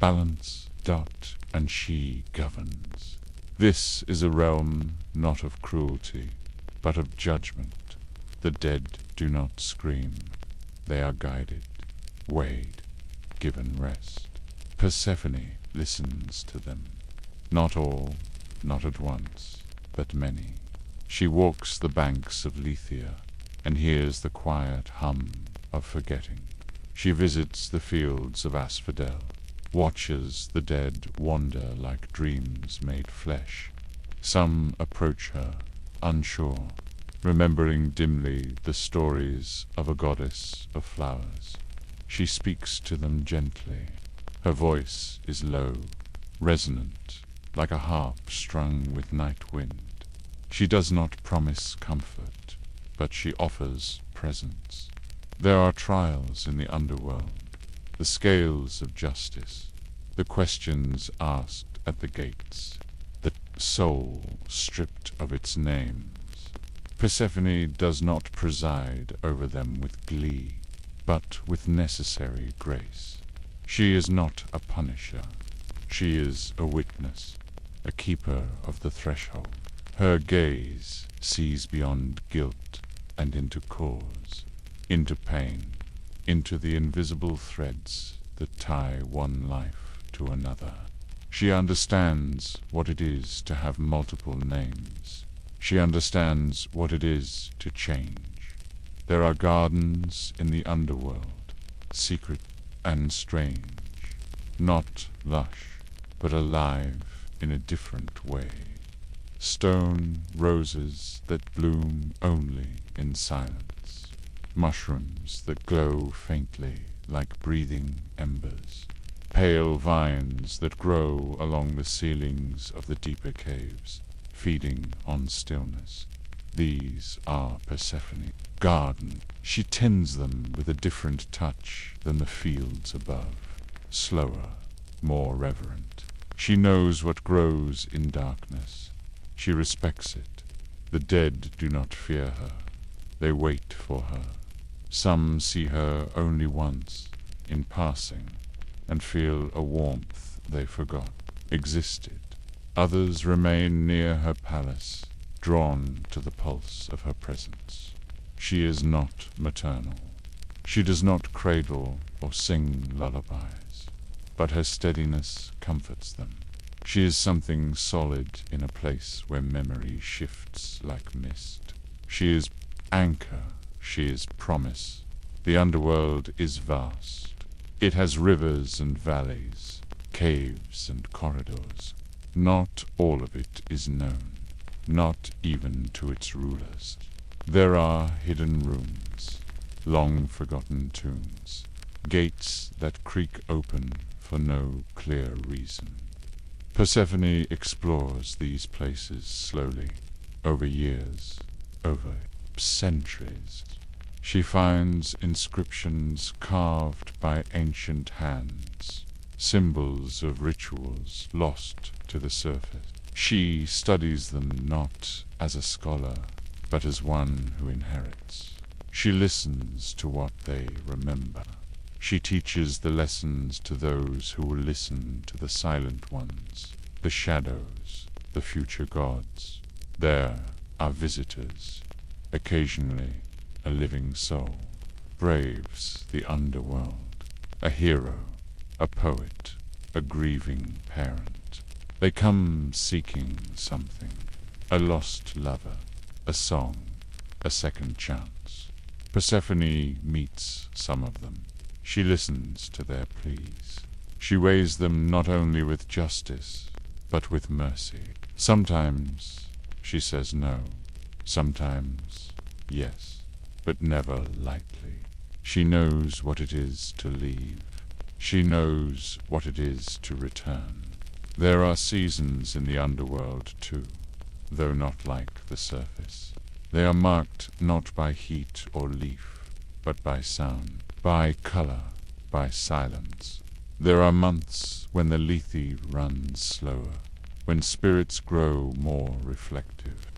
balance, dot, and she governs. This is a realm not of cruelty, but of judgment. The dead do not scream. They are guided, weighed, given rest. Persephone listens to them. Not all, not at once, but many. She walks the banks of Lethia and hears the quiet hum of forgetting. She visits the fields of asphodel, watches the dead wander like dreams made flesh. Some approach her, unsure, remembering dimly the stories of a goddess of flowers. She speaks to them gently. Her voice is low, resonant, like a harp strung with night wind. She does not promise comfort, but she offers presence. There are trials in the underworld, the scales of justice, the questions asked at the gates, the soul stripped of its names. Persephone does not preside over them with glee, but with necessary grace. She is not a punisher. She is a witness, a keeper of the threshold. Her gaze sees beyond guilt and into cause, into pain, into the invisible threads that tie one life to another. She understands what it is to have multiple names. She understands what it is to change. There are gardens in the underworld, secret and strange, not lush, but alive in a different way. Stone roses that bloom only in silence, mushrooms that glow faintly like breathing embers, pale vines that grow along the ceilings of the deeper caves, feeding on stillness. These are Persephone's garden. She tends them with a different touch than the fields above, slower, more reverent. She knows what grows in darkness. She respects it. The dead do not fear her. They wait for her. Some see her only once, in passing, and feel a warmth they forgot existed. Others remain near her palace, drawn to the pulse of her presence. She is not maternal. She does not cradle or sing lullabies, but her steadiness comforts them. She is something solid in a place where memory shifts like mist. She is anchor, she is promise. The underworld is vast. It has rivers and valleys, caves and corridors. Not all of it is known, not even to its rulers. There are hidden rooms, long-forgotten tombs, gates that creak open for no clear reason. Persephone explores these places slowly, over years, over centuries. She finds inscriptions carved by ancient hands, symbols of rituals lost to the surface. She studies them not as a scholar, but as one who inherits. She listens to what they remember. She teaches the lessons to those who will listen to the silent ones, the shadows, the future gods. There are visitors. Occasionally, a living soul braves the underworld, a hero, a poet, a grieving parent. They come seeking something, a lost lover, a song, a second chance. Persephone meets some of them. She listens to their pleas. She weighs them not only with justice, but with mercy. Sometimes she says no, sometimes yes, but never lightly. She knows what it is to leave. She knows what it is to return. There are seasons in the underworld too, though not like the surface. They are marked not by heat or leaf, but by sound, by color, by silence. There are months when the lethe runs slower, when spirits grow more reflective.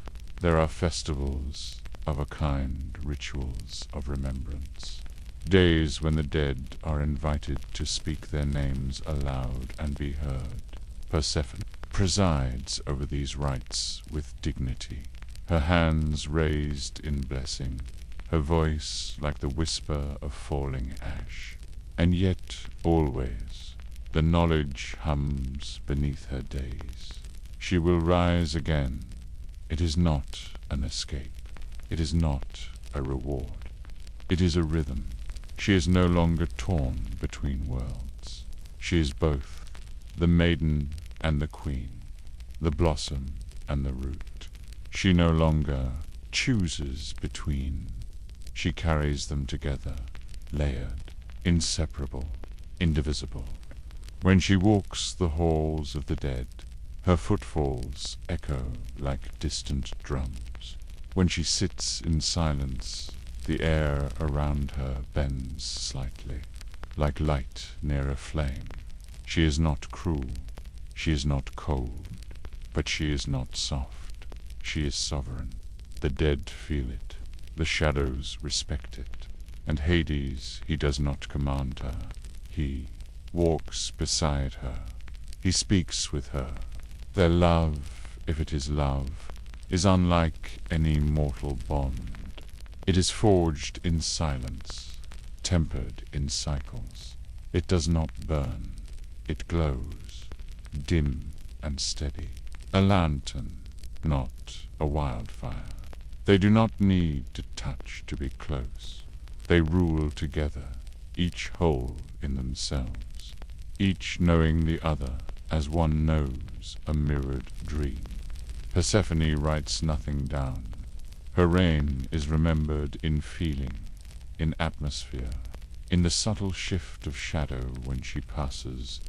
There are festivals of a kind, rituals of remembrance. Days when the dead are invited to speak their names aloud and be heard. Persephone presides over these rites with dignity, her hands raised in blessing, her voice like the whisper of falling ash. And yet, always, the knowledge hums beneath her days. She will rise again. It is not an escape. It is not a reward. It is a rhythm. She is no longer torn between worlds. She is both the maiden and the queen, the blossom and the root. She no longer chooses between. She carries them together, layered, inseparable, indivisible. When she walks the halls of the dead, her footfalls echo like distant drums. When she sits in silence, the air around her bends slightly, like light near a flame. She is not cruel, she is not cold, but she is not soft. She is sovereign. The dead feel it, the shadows respect it, and Hades, he does not command her. He walks beside her. He speaks with her. Their love, if it is love, is unlike any mortal bond. It is forged in silence, tempered in cycles. It does not burn. It glows, dim and steady. A lantern, not a wildfire. They do not need to touch to be close. They rule together, each whole in themselves, each knowing the other as one knows a mirrored dream. Persephone writes nothing down. Her reign is remembered in feeling, in atmosphere, in the subtle shift of shadow when she passes.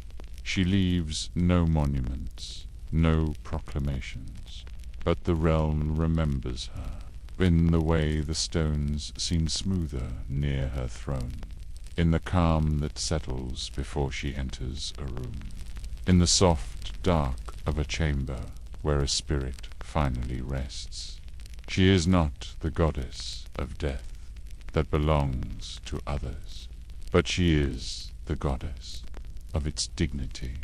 She leaves no monuments, no proclamations, but the realm remembers her, in the way the stones seem smoother near her throne, in the calm that settles before she enters a room, in the soft dark of a chamber where a spirit finally rests. She is not the goddess of death that belongs to others, but she is the goddess of its dignity,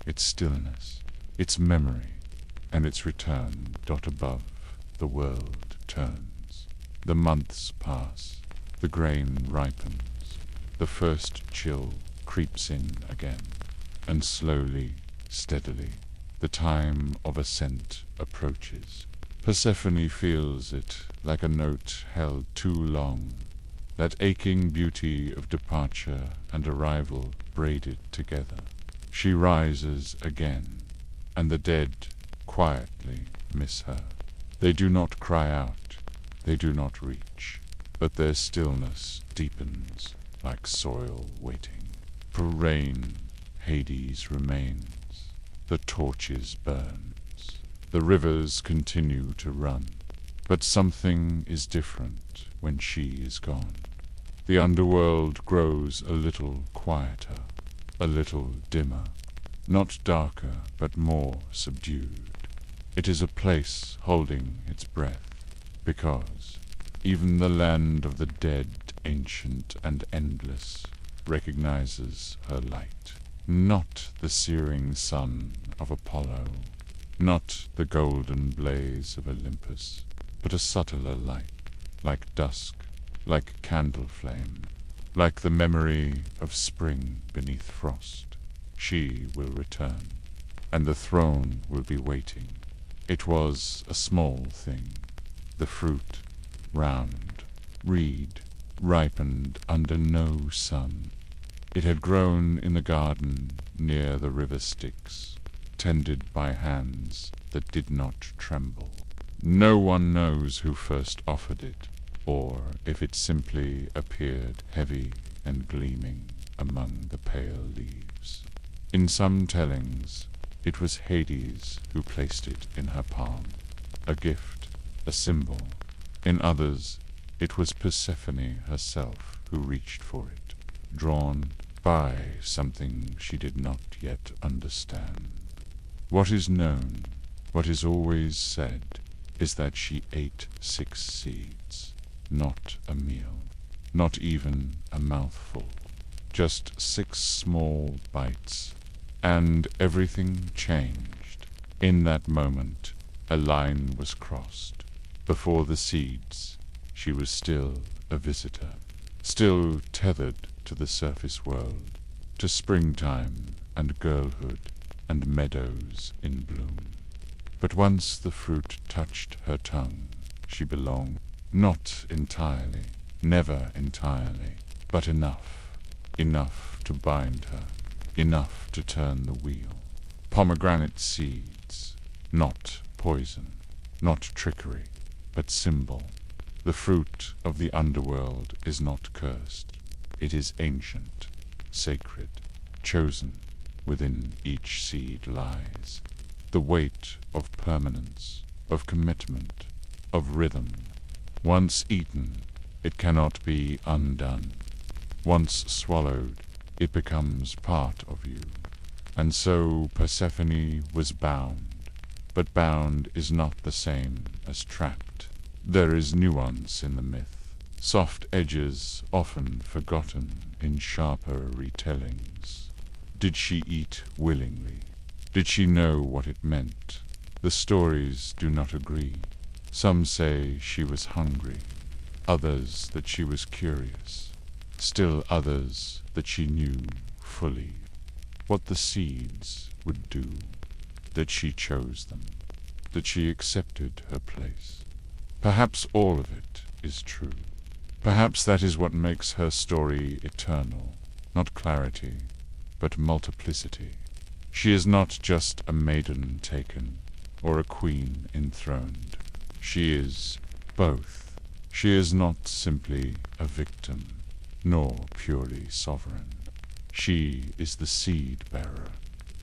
its stillness, its memory, and its return. Above, the world turns. The months pass, the grain ripens, the first chill creeps in again, and slowly, steadily, The time of ascent approaches. Persephone feels it like a note held too long, that aching beauty of departure and arrival braided together. She rises again, and the dead quietly miss her. They do not cry out, they do not reach, but their stillness deepens like soil waiting. For rain, Hades remains. The torches burns. The rivers continue to run. But something is different when she is gone. The underworld grows a little quieter, a little dimmer, not darker but more subdued. It is a place holding its breath, because even the land of the dead, ancient and endless, recognizes her light. Not the searing sun of Apollo, not the golden blaze of Olympus, but a subtler light, like dusk, like candle flame, like the memory of spring beneath frost. She will return, and the throne will be waiting. It was a small thing, the fruit, round, reed, ripened under no sun. It had grown in the garden near the river Styx, tended by hands that did not tremble. No one knows who first offered it, or if it simply appeared heavy and gleaming among the pale leaves. In some tellings, it was Hades who placed it in her palm, a gift, a symbol. In others, it was Persephone herself who reached for it, drawn by something she did not yet understand. What is known, what is always said, is that she ate 6 seeds, not a meal, not even a mouthful, just 6 small bites, and everything changed. In that moment, a line was crossed. Before the seeds, she was still a visitor, still tethered to the surface world, to springtime and girlhood and meadows in bloom. But once the fruit touched her tongue, she belonged, not entirely, never entirely, but enough, enough to bind her, enough to turn the wheel. Pomegranate seeds, not poison, not trickery, but symbol. The fruit of the underworld is not cursed. It is ancient, sacred, chosen. Within each seed lies the weight of permanence, of commitment, of rhythm. Once eaten, it cannot be undone. Once swallowed, it becomes part of you. And so Persephone was bound. But bound is not the same as trapped. There is nuance in the myth, soft edges often forgotten in sharper retellings. Did she eat willingly? Did she know what it meant? The stories do not agree. Some say she was hungry, others that she was curious, still others that she knew fully what the seeds would do, that she chose them, that she accepted her place. Perhaps all of it is true. Perhaps that is what makes her story eternal, not clarity, but multiplicity. She is not just a maiden taken, or a queen enthroned. She is both. She is not simply a victim, nor purely sovereign. She is the seed-bearer,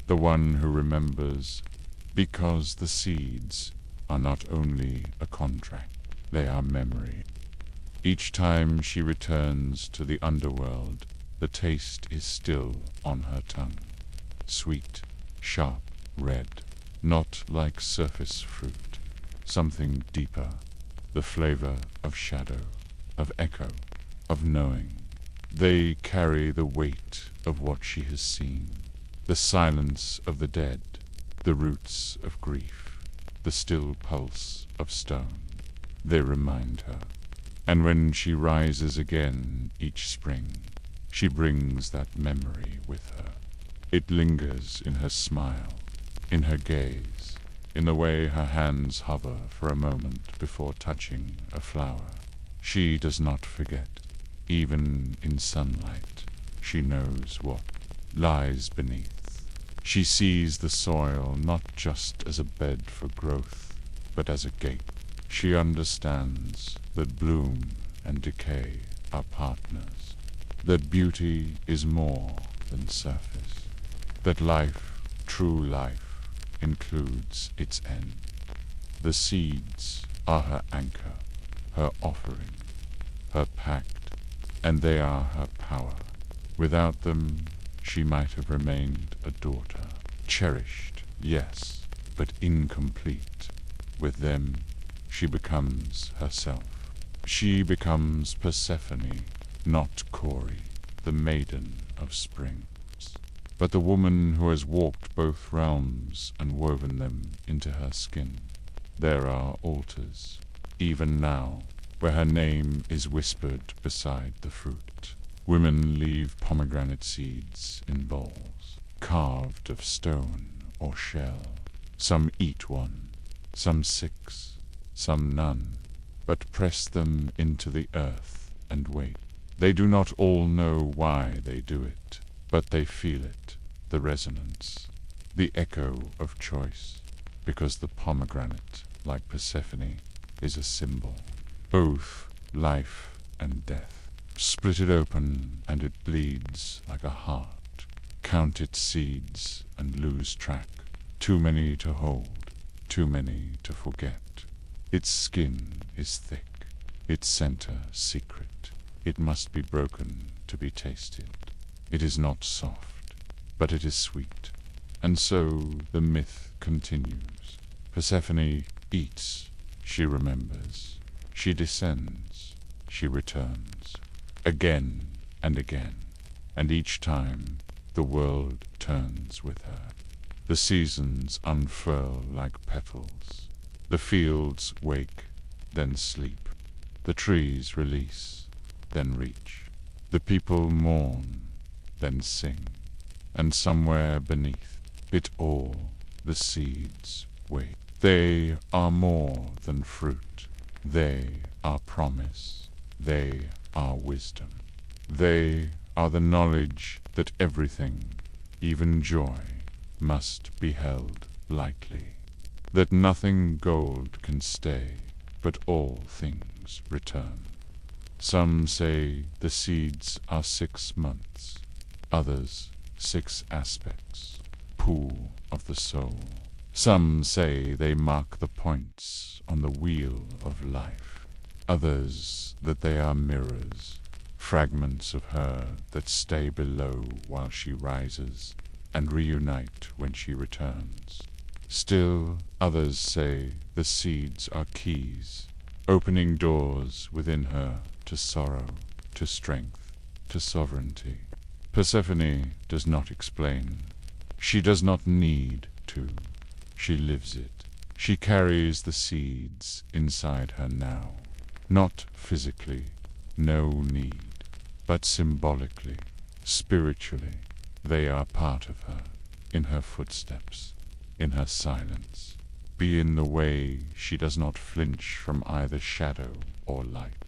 the one who remembers, because the seeds are not only a contract, they are memory. Each time she returns to the underworld, the taste is still on her tongue. Sweet, sharp, red, not like surface fruit. Something deeper, the flavor of shadow, of echo, of knowing. They carry the weight of what she has seen, the silence of the dead, the roots of grief, the still pulse of stone. They remind her. And when she rises again each spring, she brings that memory with her. It lingers in her smile, in her gaze, in the way her hands hover for a moment before touching a flower. She does not forget. Even in sunlight, she knows what lies beneath. She sees the soil not just as a bed for growth, but as a gate. She understands that bloom and decay are partners, that beauty is more than surface, that life, true life, includes its end. The seeds are her anchor, her offering, her pact, and they are her power. Without them, she might have remained a daughter, cherished, yes, but incomplete. With them, she becomes herself. She becomes Persephone, not Cori, the maiden of springs, but the woman who has walked both realms and woven them into her skin. There are altars, even now, where her name is whispered beside the fruit. Women leave pomegranate seeds in bowls, carved of stone or shell. Some eat one, some 6, some none, but press them into the earth and wait. They do not all know why they do it, but they feel it, the resonance, the echo of choice, because the pomegranate, like Persephone, is a symbol. Both life and death. Split it open and it bleeds like a heart. Count its seeds and lose track. Too many to hold, too many to forget. Its skin is thick, its center secret. It must be broken to be tasted. It is not soft, but it is sweet. And so the myth continues. Persephone eats, she remembers. She descends, she returns, again and again, and each time the world turns with her. The seasons unfurl like petals. The fields wake, then sleep. The trees release, then reach. The people mourn, then sing. And somewhere beneath it all, the seeds wait. They are more than fruit. They are promise. They are wisdom. They are the knowledge that everything, even joy, must be held lightly. That nothing gold can stay, but all things return. Some say the seeds are 6 months, others 6 aspects, pool of the soul. Some say they mark the points on the wheel of life, others that they are mirrors, fragments of her that stay below while she rises and reunite when she returns. Still others say the seeds are keys, opening doors within her to sorrow, to strength, to sovereignty. Persephone does not explain. She does not need to. She lives it. She carries the seeds inside her now. Not physically, no need, but symbolically, spiritually. They are part of her, in her footsteps, in her silence, be in the way she does not flinch from either shadow or light.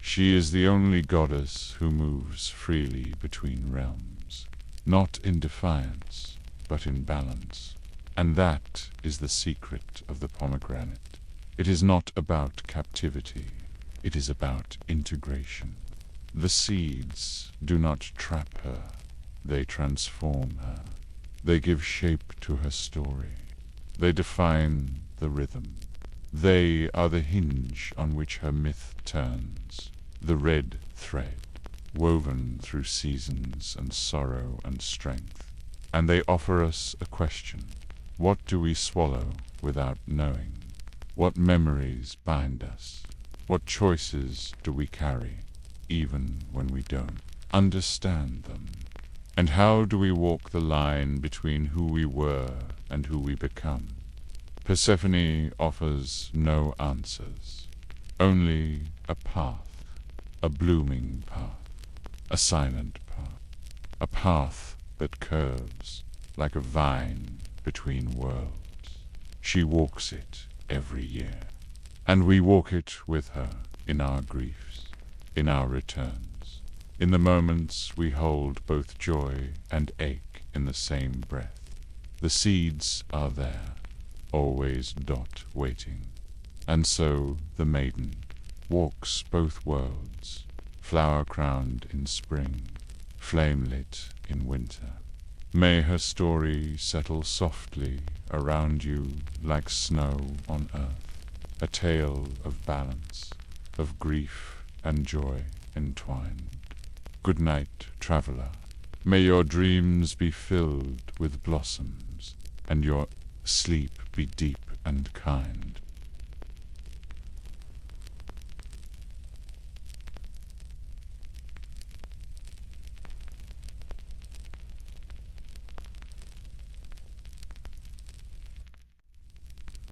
She is the only goddess who moves freely between realms, not in defiance, but in balance. And that is the secret of the pomegranate. It is not about captivity, it is about integration. The seeds do not trap her, they transform her. They give shape to her story. They define the rhythm. They are the hinge on which her myth turns, the red thread, woven through seasons and sorrow and strength. And they offer us a question. What do we swallow without knowing? What memories bind us? What choices do we carry, even when we don't understand them? And how do we walk the line between who we were and who we become? Persephone offers no answers, only a path, a blooming path, a silent path, a path that curves like a vine between worlds. She walks it every year, and we walk it with her in our griefs, in our returns, in the moments we hold both joy and ache in the same breath. The seeds are there, always waiting. And so the maiden walks both worlds, flower-crowned in spring, flame-lit in winter. May her story settle softly around you like snow on earth, a tale of balance, of grief and joy entwined. Good night, traveler. May your dreams be filled with blossoms, and your sleep be deep and kind.